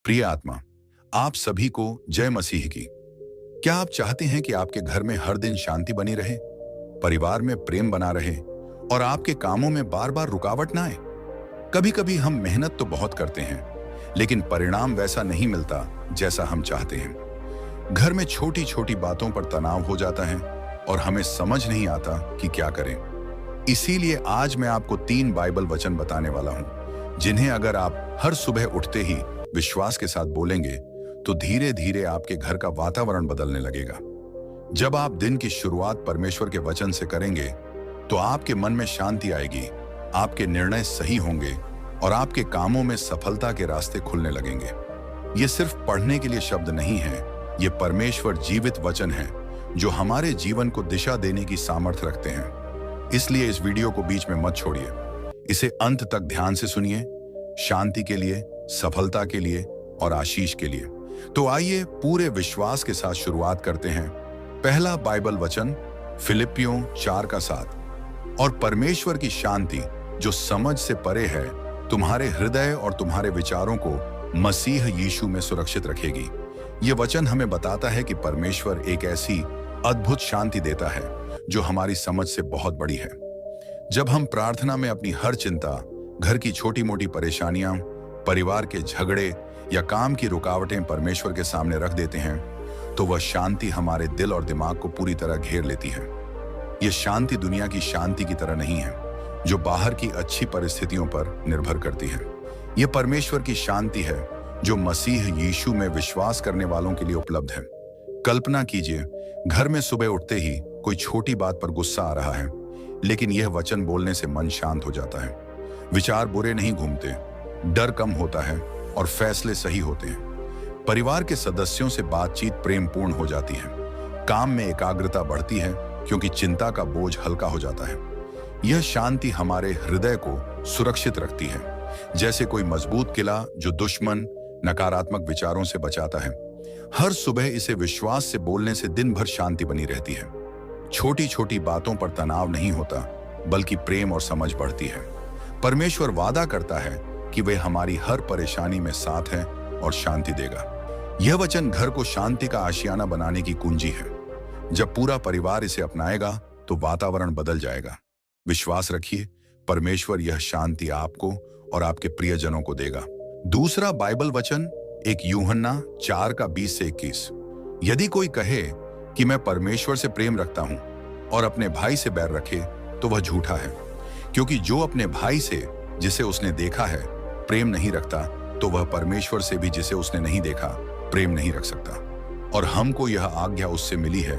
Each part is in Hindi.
प्रिय आत्मा, आप सभी को जय मसीह की। क्या आप चाहते हैं कि आपके घर में हर दिन शांति बनी रहे, परिवार में प्रेम बना रहे और आपके कामों में बार बार रुकावट ना आए? कभी कभी हम मेहनत तो बहुत करते हैं, लेकिन परिणाम वैसा नहीं मिलता जैसा हम चाहते हैं। घर में छोटी छोटी बातों पर तनाव हो जाता है और हमें समझ नहीं आता कि क्या करें। इसीलिए आज मैं आपको 3 बाइबल वचन बताने वाला हूं, जिन्हें अगर आप हर सुबह उठते ही विश्वास के साथ बोलेंगे तो धीरे धीरे आपके घर का वातावरण बदलने लगेगा। जब आप दिन की शुरुआत परमेश्वर के वचन से करेंगे तो आपके मन में शांति आएगी, आपके निर्णय सही होंगे और आपके कामों में सफलता के रास्ते खुलने लगेंगे। ये सिर्फ पढ़ने के लिए शब्द नहीं है, ये परमेश्वर जीवित वचन है जो हमारे जीवन को दिशा देने की सामर्थ्य रखते हैं। इसलिए इस वीडियो को बीच में मत छोड़िए, इसे अंत तक ध्यान से सुनिए, शांति के लिए, सफलता के लिए और आशीष के लिए। तो आइए पूरे विश्वास के साथ शुरुआत करते हैं। पहला बाइबल वचन फिलिपियों 4:7। और परमेश्वर की शांति जो समझ से परे है तुम्हारे हृदय और तुम्हारे विचारों को मसीह यीशु में सुरक्षित रखेगी। यह वचन हमें बताता है कि परमेश्वर एक ऐसी अद्भुत शांति देता है जो हमारी समझ से बहुत बड़ी है। जब हम प्रार्थना में अपनी हर चिंता, घर की छोटी मोटी परेशानियां, परिवार के झगड़े या काम की रुकावटें परमेश्वर के सामने रख देते हैं, तो वह शांति हमारे दिल और दिमाग को पूरी तरह घेर लेती है। यह शांति दुनिया की शांति की तरह नहीं है, जो बाहर की अच्छी परिस्थितियों पर निर्भर करती है। यह परमेश्वर की शांति है जो मसीह यीशु में विश्वास करने वालों के लिए उपलब्ध है। कल्पना कीजिए, घर में सुबह उठते ही कोई छोटी बात पर गुस्सा आ रहा है, लेकिन यह वचन बोलने से मन शांत हो जाता है। विचार बुरे नहीं घूमते, डर कम होता है और फैसले सही होते हैं। परिवार के सदस्यों से बातचीत प्रेमपूर्ण हो जाती है। काम में एकाग्रता बढ़ती है क्योंकि चिंता का बोझ हल्का हो जाता है। यह शांति हमारे हृदय को सुरक्षित रखती है, जैसे कोई मजबूत किला जो दुश्मन नकारात्मक विचारों से बचाता है। हर सुबह इसे विश्वास से बोलने से दिन भर शांति बनी रहती है। छोटी छोटी बातों पर तनाव नहीं होता, बल्कि प्रेम और समझ बढ़ती है। परमेश्वर वादा करता है कि वे हमारी हर परेशानी में साथ हैं और शांति देगा। यह वचन घर को शांति का आशियाना बनाने की कुंजी है। जब पूरा परिवार इसे अपनाएगा तो वातावरण बदल जाएगा। विश्वास रखिए, परमेश्वर यह शांति आपको और आपके प्रियजनों को देगा। दूसरा बाइबल वचन एक यूहन्ना 4:20-21। यदि कोई कहे कि मैं परमेश्वर से प्रेम रखता हूं और अपने भाई से बैर रखे तो वह झूठा है, क्योंकि जो अपने भाई से जिसे उसने देखा है प्रेम नहीं रखता, तो वह परमेश्वर से भी जिसे उसने नहीं देखा प्रेम नहीं रख सकता। और हमको यह आज्ञा उससे मिली है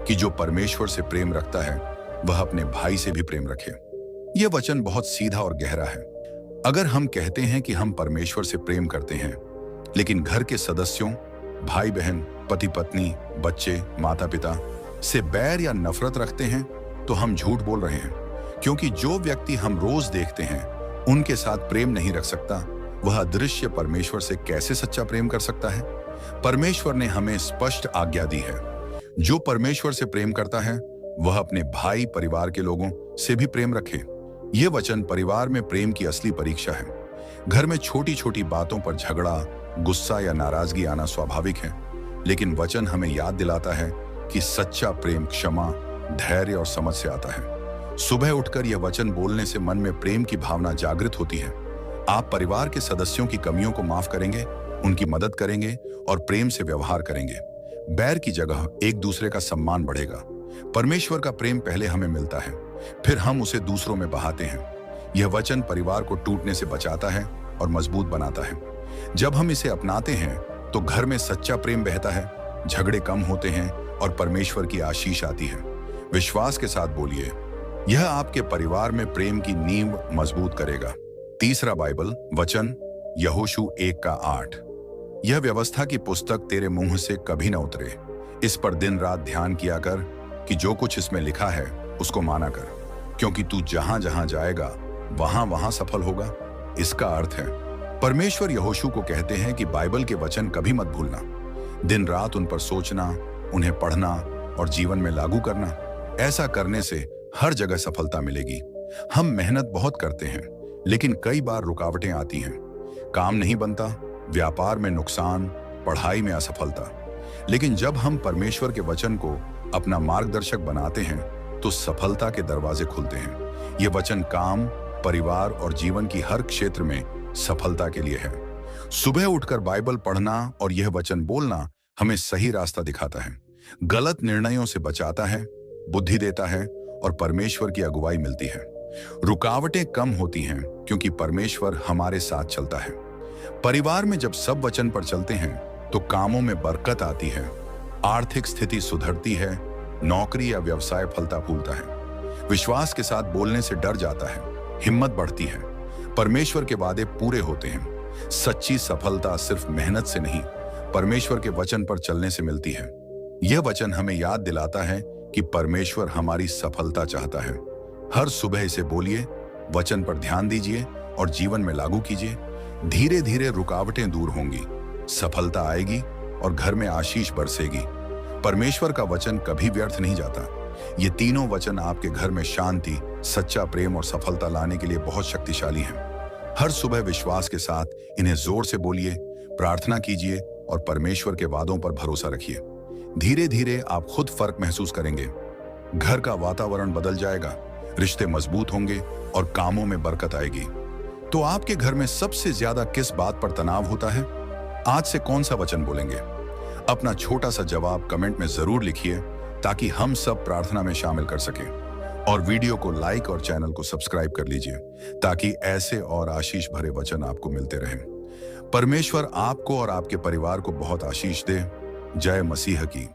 कि जो परमेश्वर से प्रेम रखता है वह अपने भाई से भी प्रेम रखे। यह वचन बहुत सीधा और गहरा है। अगर हम कहते हैं कि हम परमेश्वर से प्रेम करते हैं, लेकिन घर के सदस्यों, भाई बहन, पति पत्नी, बच्चे, माता पिता से बैर या नफरत रखते हैं, तो हम झूठ बोल रहे हैं। क्योंकि जो व्यक्ति हम रोज देखते हैं उनके साथ प्रेम नहीं रख सकता, वह अदृश्य परमेश्वर से कैसे सच्चा प्रेम कर सकता है? परमेश्वर ने हमें स्पष्ट आज्ञा दी है, जो परमेश्वर से प्रेम करता है वह अपने भाई, परिवार के लोगों से भी प्रेम रखे। यह वचन परिवार में प्रेम की असली परीक्षा है। घर में छोटी छोटी बातों पर झगड़ा, गुस्सा या नाराजगी आना स्वाभाविक है, लेकिन वचन हमें याद दिलाता है कि सच्चा प्रेम क्षमा, धैर्य और समझ से आता है। सुबह उठकर यह वचन बोलने से मन में प्रेम की भावना जागृत होती है। आप परिवार के सदस्यों की कमियों को माफ करेंगे, उनकी मदद करेंगे और प्रेम से व्यवहार करेंगे। बैर की जगह एक दूसरे का सम्मान बढ़ेगा। परमेश्वर का प्रेम पहले हमें मिलता है, फिर हम उसे दूसरों में बहाते हैं। यह वचन परिवार को टूटने से बचाता है और मजबूत बनाता है। जब हम इसे अपनाते हैं तो घर में सच्चा प्रेम बहता है, झगड़े कम होते हैं और परमेश्वर की आशीष आती है। विश्वास के साथ बोलिए, यह आपके परिवार में प्रेम की नींव मजबूत करेगा। तीसरा बाइबल वचन यहोशू 1:8। यह व्यवस्था की पुस्तक तेरे मुंह से कभी न उतरे, इस पर दिन रात ध्यान किया कर कि जो कुछ इसमें लिखा है उसको माना कर, क्योंकि तू जहां जहां जाएगा वहां वहां सफल होगा। इसका अर्थ है, परमेश्वर यहोशू को कहते हैं कि बाइबल के वचन कभी मत भूलना। दिन रात उन पर सोचना, उन्हें पढ़ना और जीवन में लागू करना। ऐसा करने से हर जगह सफलता मिलेगी। हम मेहनत बहुत करते हैं, लेकिन कई बार रुकावटें आती हैं। काम नहीं बनता, व्यापार में नुकसान, पढ़ाई में असफलता। लेकिन जब हम परमेश्वर के वचन को अपना मार्गदर्शक बनाते हैं तो सफलता के दरवाजे खुलते हैं। ये वचन काम, परिवार और जीवन की हर क्षेत्र में सफलता के लिए है। सुबह उठकर बाइबल पढ़ना और यह वचन बोलना हमें सही रास्ता दिखाता है, गलत निर्णयों से बचाता है, बुद्धि देता है और परमेश्वर की अगुवाई मिलती है। रुकावटें कम होती हैं क्योंकि परमेश्वर हमारे साथ चलता है। परिवार में जब सब वचन पर चलते हैं तो कामों में बरकत आती है, आर्थिक स्थिति सुधरती है, नौकरी या व्यवसाय फलता फूलता है। विश्वास के साथ बोलने से डर जाता है, हिम्मत बढ़ती है, परमेश्वर के वादे पूरे होते हैं। सच्ची सफलता सिर्फ मेहनत से नहीं, परमेश्वर के वचन पर चलने से मिलती है। यह वचन हमें याद दिलाता है कि परमेश्वर हमारी सफलता चाहता है। हर सुबह इसे बोलिए, वचन पर ध्यान दीजिए और जीवन में लागू कीजिए। धीरे धीरे रुकावटें दूर होंगी, सफलता आएगी और घर में आशीष बरसेगी। परमेश्वर का वचन कभी व्यर्थ नहीं जाता। ये तीनों वचन आपके घर में शांति, सच्चा प्रेम और सफलता लाने के लिए बहुत शक्तिशाली हैं। हर सुबह विश्वास के साथ इन्हें जोर से बोलिए, प्रार्थना कीजिए और परमेश्वर के वादों पर भरोसा रखिए। धीरे धीरे आप खुद फर्क महसूस करेंगे। घर का वातावरण बदल जाएगा, रिश्ते मजबूत होंगे और कामों में बरकत आएगी। तो आपके घर में सबसे ज्यादा किस बात पर तनाव होता है? आज से कौन सा वचन बोलेंगे? अपना छोटा सा जवाब कमेंट में जरूर लिखिए ताकि हम सब प्रार्थना में शामिल कर सकें। और वीडियो को लाइक और चैनल को सब्सक्राइब कर लीजिए ताकि ऐसे और आशीष भरे वचन आपको मिलते रहें। परमेश्वर आपको और आपके परिवार को बहुत आशीष दे। जय मसीह की।